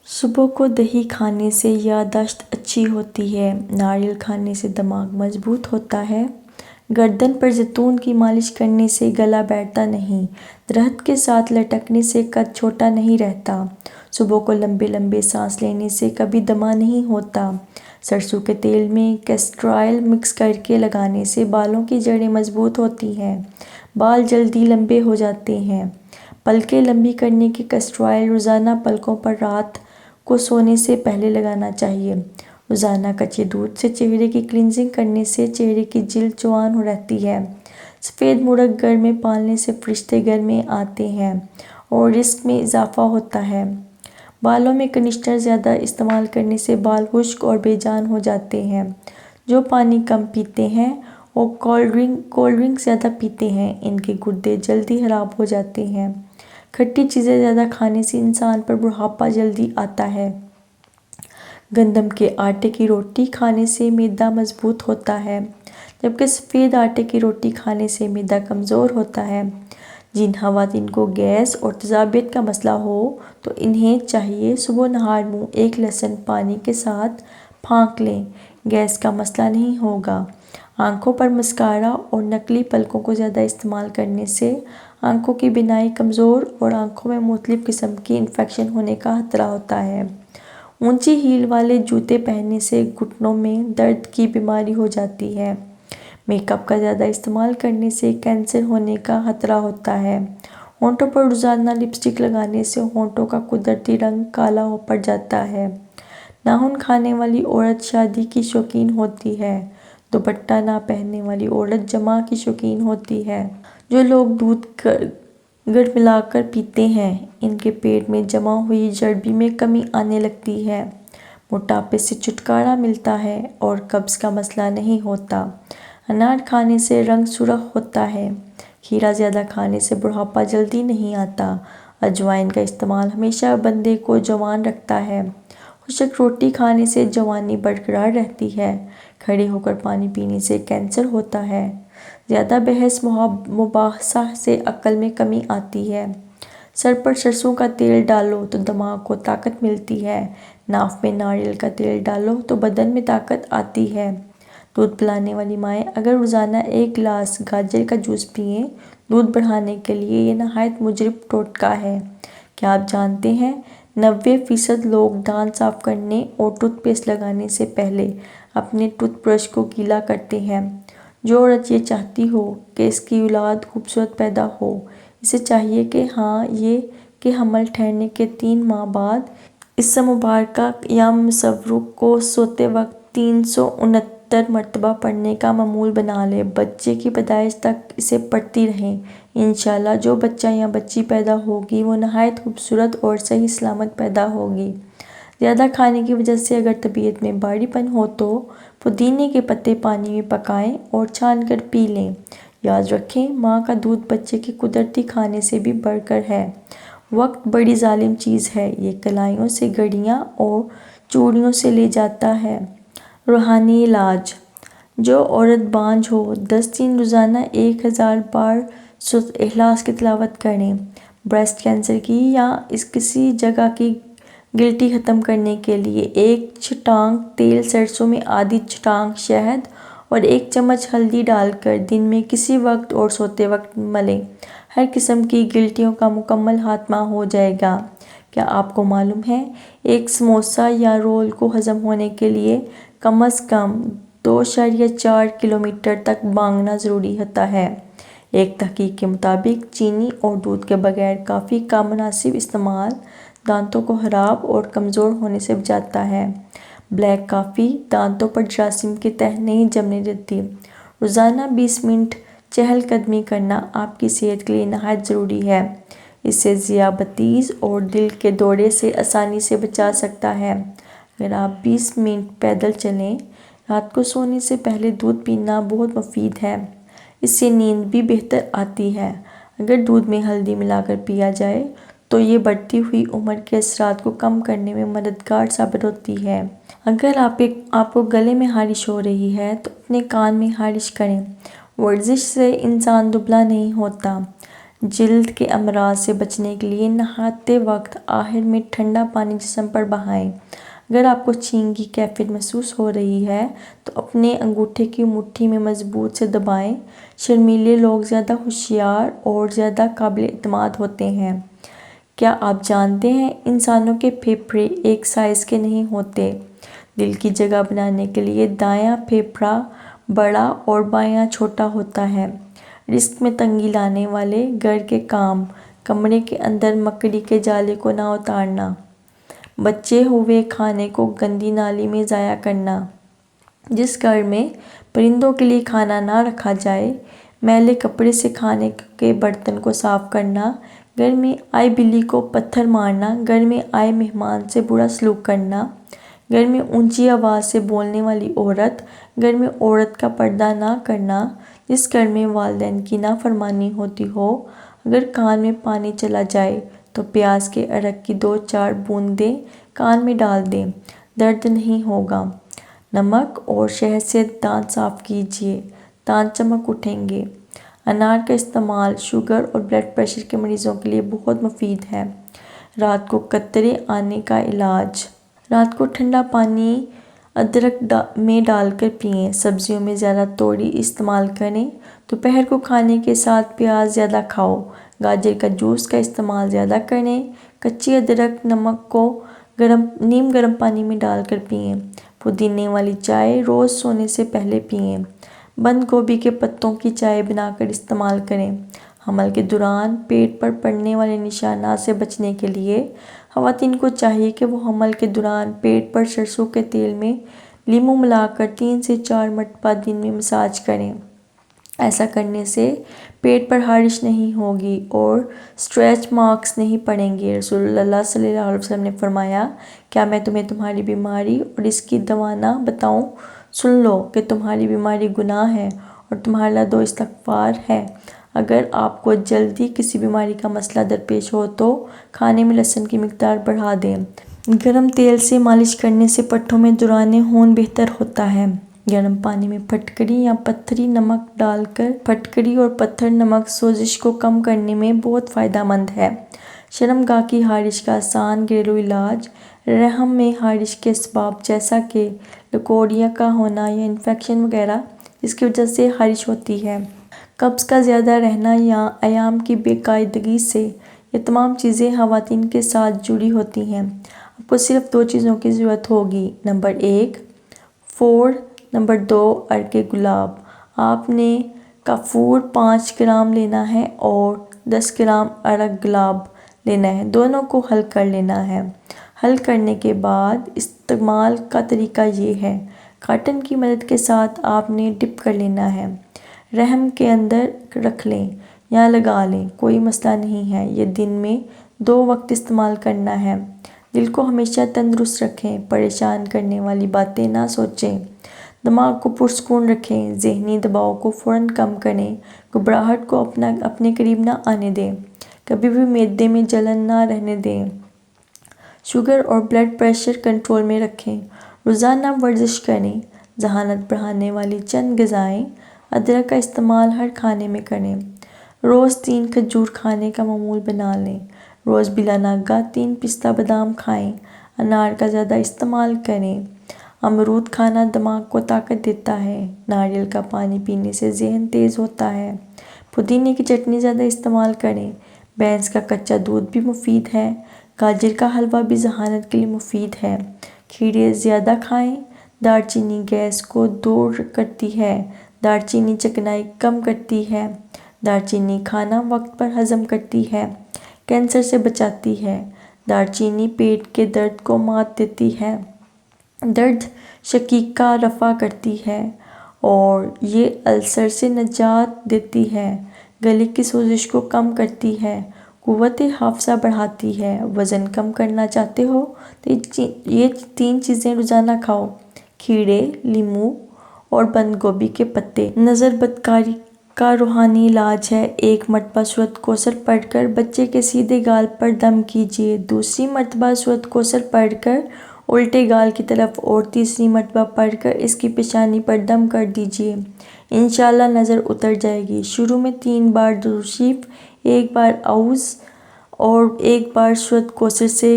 صبح کو دہی کھانے سے یادداشت اچھی ہوتی ہے۔ ناریل کھانے سے دماغ مضبوط ہوتا ہے۔ گردن پر زیتون کی مالش کرنے سے گلا بیٹھتا نہیں۔ درخت کے ساتھ لٹکنے سے قد چھوٹا نہیں رہتا۔ صبح کو لمبے لمبے سانس لینے سے کبھی دمہ نہیں ہوتا۔ سرسوں کے تیل میں کیسٹر آئل مکس کرکے لگانے سے بالوں کی جڑیں مضبوط ہوتی ہیں۔ بال جلدی لمبے ہو جاتے ہیں۔ پلکیں لمبی کرنے کے کیسٹر آئل روزانہ پلکوں پر رات کو سونے سے پہلے لگانا چاہیے۔ روزانہ کچے دودھ سے چہرے کی کلینزنگ کرنے سے چہرے کی جلد جوان رہتی ہے۔ سفید مرغ گھر میں پالنے سے فرشتے گھر میں آتے ہیں اور رزق میں اضافہ ہوتا ہے۔ بالوں میں کنڈیشنر زیادہ استعمال کرنے سے بال خشک اور بے جان ہو جاتے ہیں۔ جو پانی کم پیتے ہیں اور کولڈ ڈرنک زیادہ پیتے ہیں، ان کے گردے جلدی خراب ہو جاتے ہیں۔ کھٹی چیزیں زیادہ کھانے سے انسان پر بڑھاپا جلدی آتا ہے۔ گندم کے آٹے کی روٹی کھانے سے معدہ مضبوط ہوتا ہے، جبکہ سفید آٹے کی روٹی کھانے سے معدہ کمزور ہوتا ہے۔ جن خواتین کو گیس اور تیزابیت کا مسئلہ ہو تو انہیں چاہیے صبح نہار منہ ایک لہسن پانی کے ساتھ پھونک لیں، گیس کا مسئلہ نہیں ہوگا۔ آنکھوں پر مسکارا اور نکلی پلکوں کو زیادہ استعمال کرنے سے آنکھوں کی بینائی کمزور اور آنکھوں میں مختلف قسم کے انفیکشن ہونے کا خطرہ ہوتا ہے۔ اونچی ہیل والے جوتے پہننے سے گھٹنوں میں درد کی بیماری ہو جاتی ہے۔ میک اپ کا زیادہ استعمال کرنے سے کینسر ہونے کا خطرہ ہوتا ہے۔ ہونٹوں پر روزانہ لپسٹک لگانے سے ہونٹوں کا قدرتی رنگ کالا پڑ جاتا ہے۔ ناخن کھانے والی عورت شادی کی شوقین ہوتی ہے۔ دوپٹہ نہ پہننے والی عورت جماع کی شوقین ہوتی ہے۔ جو لوگ دودھ گڑ ملا کر پیتے ہیں، ان کے پیٹ میں جمع ہوئی چربی میں کمی آنے لگتی ہے۔ موٹاپے سے چھٹکارا ملتا ہے اور قبض کا مسئلہ نہیں ہوتا۔ انار کھانے سے رنگ سرخ ہوتا ہے۔ کھیرا زیادہ کھانے سے بڑھاپا جلدی نہیں آتا۔ اجوائن کا استعمال ہمیشہ بندے کو جوان رکھتا ہے۔ خشک روٹی کھانے سے جوانی برقرار رہتی ہے۔ کھڑے ہو کر پانی پینے سے کینسر ہوتا ہے۔ زیادہ بحث مباحثہ سے عقل میں کمی آتی ہے۔ سر پر سرسوں کا تیل ڈالو تو دماغ کو طاقت ملتی ہے۔ ناف میں ناریل کا تیل ڈالو تو بدن میں طاقت آتی ہے۔ دودھ پلانے والی مائیں اگر روزانہ ایک گلاس گاجر کا جوس پئیں، دودھ بڑھانے کے لیے یہ نہایت مجرب ٹوٹکا ہے۔ کیا آپ جانتے ہیں 90% لوگ دانت صاف کرنے اور ٹوتھ پیسٹ لگانے سے پہلے اپنے ٹوتھ برش کو گیلا کرتے ہیں؟ جو عورت یہ چاہتی ہو کہ اس کی اولاد خوبصورت پیدا ہو، اسے چاہیے کہ یہ کہ حمل ٹھہرنے کے 3 ماہ بعد اس مبارکہ یوم مبارک کو سوتے وقت 369 مرتبہ پڑھنے کا معمول بنا لے۔ بچے کی پیدائش تک اسے پڑھتی رہیں۔ انشاءاللہ جو بچہ یا بچی پیدا ہوگی وہ نہایت خوبصورت اور صحیح سلامت پیدا ہوگی۔ زیادہ کھانے کی وجہ سے اگر طبیعت میں بھاری پن ہو تو پودینے کے پتے پانی میں پکائیں اور چھان کر پی لیں۔ یاد رکھیں، ماں کا دودھ بچے کے قدرتی کھانے سے بھی بڑھ کر ہے۔ وقت بڑی ظالم چیز ہے، یہ کلائیوں سے گھڑیاں اور چوڑیوں سے لے جاتا ہے۔ روحانی علاج۔ جو عورت بانجھ ہو 10 دن روزانہ 1000 بار سورۃ اخلاص کی تلاوت کریں۔ بریسٹ کینسر کی یا کسی جگہ کی گلٹی ختم کرنے کے لیے 1 چٹانک تیل سرسوں میں آدھی چٹانک شہد اور 1 چمچ ہلدی ڈال کر دن میں کسی وقت اور سوتے وقت ملیں۔ ہر قسم کی گلٹیوں کا مکمل خاتمہ ہو جائے گا۔ کیا آپ کو معلوم ہے ایک سموسہ یا رول کو ہضم ہونے کے لیے کم از کم 2.4 کلومیٹر تک بھاگنا ضروری ہوتا ہے؟ ایک تحقیق کے مطابق چینی اور دودھ کے بغیر کافی کا مناسب استعمال دانتوں کو خراب اور کمزور ہونے سے بچاتا ہے۔ بلیک کافی دانتوں پر جراثیم کی تہہ نہیں جمنے دیتی۔ روزانہ 20 منٹ چہل قدمی کرنا آپ کی صحت کے لیے نہایت ضروری ہے۔ اس سے ذیابیطس اور دل کے دورے سے آسانی سے بچا سکتا ہے۔ اگر آپ 20 منٹ پیدل چلیں۔ رات کو سونے سے پہلے دودھ پینا بہت مفید ہے۔ اس سے نیند بھی بہتر آتی ہے۔ اگر دودھ میں ہلدی ملا کر پیا جائے تو یہ بڑھتی ہوئی عمر کے اثرات کو کم کرنے میں مددگار ثابت ہوتی ہے۔ اگر آپ کو گلے میں خارش ہو رہی ہے تو اپنے کان میں خارش کریں۔ ورزش سے انسان دبلا نہیں ہوتا۔ جلد کے امراض سے بچنے کے لیے نہاتے وقت آخر میں ٹھنڈا پانی جسم پر بہائیں۔ اگر آپ کو چھینک کی کیفیت محسوس ہو رہی ہے تو اپنے انگوٹھے کی مٹھی میں مضبوط سے دبائیں۔ شرمیلے لوگ زیادہ ہوشیار اور زیادہ قابل اعتماد ہوتے ہیں۔ کیا آپ جانتے ہیں انسانوں کے پھیپھڑے ایک سائز کے نہیں ہوتے؟ دل کی جگہ بنانے کے لیے دایاں پھیپھڑا بڑا اور بایاں چھوٹا ہوتا ہے۔ رزق میں تنگی لانے والے گھر کے کام: کمرے کے اندر مکڑی کے جالے کو نہ اتارنا، بچے ہوئے کھانے کو گندی نالی میں ضائع کرنا، جس گھر میں پرندوں کے لیے کھانا نہ رکھا جائے، میلے کپڑے سے کھانے کے برتن کو صاف کرنا، گھر میں آئی بلی کو پتھر مارنا، گھر میں آئے مہمان سے برا سلوک کرنا، گھر میں اونچی آواز سے بولنے والی عورت، گھر میں عورت کا پردہ نہ کرنا، جس گھر میں والدین کی نافرمانی ہوتی ہو، اگر کان میں پانی چلا جائے تو پیاز کے عرق کی 2-4 بوندیں کان میں ڈال دیں، درد نہیں ہوگا۔ نمک اور شہد سے دانت صاف کیجیے، دانت چمک اٹھیں گے۔ انار کا استعمال شوگر اور بلڈ پریشر کے مریضوں کے لیے بہت مفید ہے۔ رات کو قطرے آنے کا علاج: رات کو ٹھنڈا پانی ادرک میں ڈال کر پئیں۔ سبزیوں میں زیادہ توڑی استعمال کریں۔ دوپہر کو کھانے کے ساتھ پیاز زیادہ کھاؤ۔ گاجر کا جوس کا استعمال زیادہ کریں۔ کچی ادرک نمک کو نیم گرم پانی میں ڈال کر پئیں۔ پودینے والی چائے روز سونے سے پہلے پئیں۔ بند گوبھی کے پتوں کی چائے بنا کر استعمال کریں۔ حمل کے دوران پیٹ پر پڑنے والے نشانات سے بچنے کے لیے خواتین کو چاہیے کہ وہ حمل کے دوران پیٹ پر سرسوں کے تیل میں لیموں ملا کر 3 سے 4 مرتبہ دن میں مساج کریں۔ ایسا کرنے سے پیٹ پر خارش نہیں ہوگی اور اسٹریچ مارکس نہیں پڑیں گے۔ رسول اللہ صلی اللہ علیہ وسلم نے فرمایا، کیا میں تمہیں تمہاری بیماری اور اس کی دوا نہ بتاؤں؟ سن لو کہ تمہاری بیماری گناہ ہے اور تمہارا اللہ 2 استغفار ہے۔ اگر آپ کو جلدی کسی بیماری کا مسئلہ درپیش ہو تو کھانے میں لہسن کی مقدار بڑھا دیں۔ گرم تیل سے مالش کرنے سے پٹھوں میں دوران خون بہتر ہوتا ہے۔ گرم پانی میں پھٹکری یا پتھری نمک ڈال کر پھٹکری اور پتھر نمک سوزش کو کم کرنے میں بہت فائدہ مند ہے۔ شرم گاہ کی خارش کا آسان گھریلو علاج: رحم میں خارش کے اسباب جیسا کہ لکوریا کا ہونا یا انفیکشن وغیرہ جس کی وجہ سے خارش ہوتی ہے، قبض کا زیادہ رہنا یا ایام کی بے قاعدگی سے، یہ تمام چیزیں خواتین کے ساتھ جڑی ہوتی ہیں۔ آپ کو صرف 2 چیزوں کی ضرورت ہوگی: نمبر 1 فوڑ، نمبر 2 عرق گلاب۔ آپ نے کافور 5 گرام لینا ہے اور 10 گرام عرق گلاب لینا ہے، دونوں کو حل کر لینا ہے۔ حل کرنے کے بعد استعمال کا طریقہ یہ ہے: کاٹن کی مدد کے ساتھ آپ نے ڈپ کر لینا ہے، رحم کے اندر رکھ لیں یا لگا لیں، کوئی مسئلہ نہیں ہے۔ یہ دن میں 2 وقت استعمال کرنا ہے۔ دل کو ہمیشہ تندرست رکھیں، پریشان کرنے والی باتیں نہ سوچیں، دماغ کو پرسکون رکھیں، ذہنی دباؤ کو فوراً کم کریں، گھبراہٹ کو اپنے قریب نہ آنے دیں، کبھی بھی معدے میں جلن نہ رہنے دیں، شوگر اور بلڈ پریشر کنٹرول میں رکھیں، روزانہ ورزش کریں، ذہانت بڑھانے والی چند غذائیں: ادرک کا استعمال ہر کھانے میں کریں، روز 3 کھجور کھانے کا معمول بنا لیں، روز بلا ناگہ 3 پستہ بادام کھائیں، انار کا زیادہ استعمال کریں، امرود کھانا دماغ کو طاقت دیتا ہے، ناریل کا پانی پینے سے ذہن تیز ہوتا ہے، پودینے کی چٹنی زیادہ استعمال کریں، بھینس کا کچا دودھ بھی مفید ہے، گاجر کا حلوہ بھی ذہانت کے لیے مفید ہے، کھیرے زیادہ کھائیں، دار چینی گیس کو دور کرتی ہے، دار چینی چکنائی کم کرتی ہے، دار چینی کھانا وقت پر ہضم کرتی ہے، کینسر سے بچاتی ہے، دار چینی پیٹ کے درد کو مات دیتی ہے، درد شقیقہ رفع کرتی ہے اور یہ السر سے نجات دیتی ہے، گلے کی سوزش کو کم کرتی ہے، قوت حافظہ بڑھاتی ہے۔ وزن کم کرنا چاہتے ہو تو یہ 3 چیزیں روزانہ کھاؤ: کھیرے، لیموں اور بند گوبھی کے پتے۔ نظر بدکاری کا روحانی علاج ہے: 1 مرتبہ سورۃ کوثر پڑھ کر بچے کے سیدھے گال پر دم کیجیے، دوسری مرتبہ سورۃ کوثر پڑھ کر الٹے گال کی طرف اور تیسری مرتبہ پڑھ کر اس کی پیشانی پر دم کر دیجیے، انشاءاللہ نظر اتر جائے گی۔ شروع میں 3 بار درود شریف ایک بار اعوذ اور ایک بار شدھ کوثر سے